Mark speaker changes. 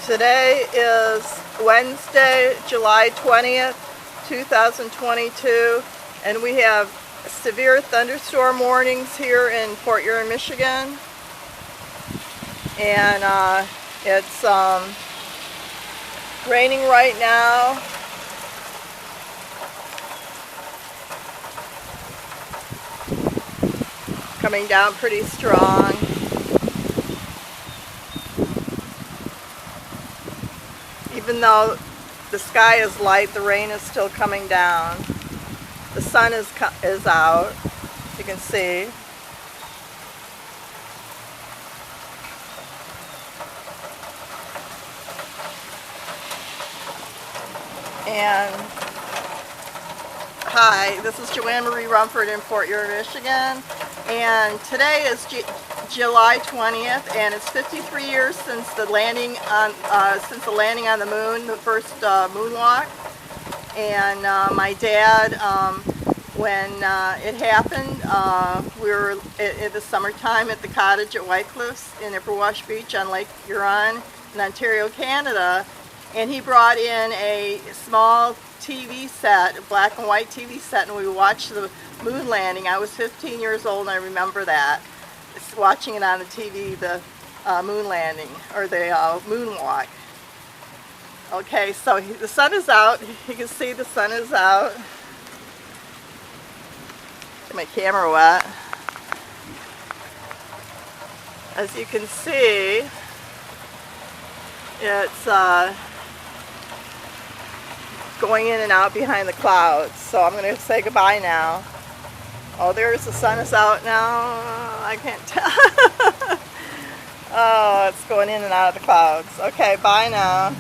Speaker 1: Today is Wednesday, July 20th, 2022, and we have severe thunderstorm warnings here in Fort Huron, Michigan. And it's raining right now. Coming down pretty strong. Even though the sky is light, the rain is still coming down. The sun is out, you can see. And hi, this is Joanne Marie Rumford in Fort Huron, Michigan, and today is July 20th, and it's 53 years since the landing on the moon, the first moonwalk. And my dad, when it happened, we were in the summertime at the cottage at White Cliffs in Upper Wash Beach on Lake Huron in Ontario, Canada, and he brought in a small TV set, a black and white TV set, and we watched the moon landing. I was 15 years old, and I remember that. Watching it on the TV, the moon landing, or the moonwalk. Okay, so the sun is out. You can see the sun is out. Get my camera wet. As you can see, it's going in and out behind the clouds. So I'm going to say goodbye now. Oh, there's the sun is out now. I can't tell. Oh, it's going in and out of the clouds. Okay, bye now.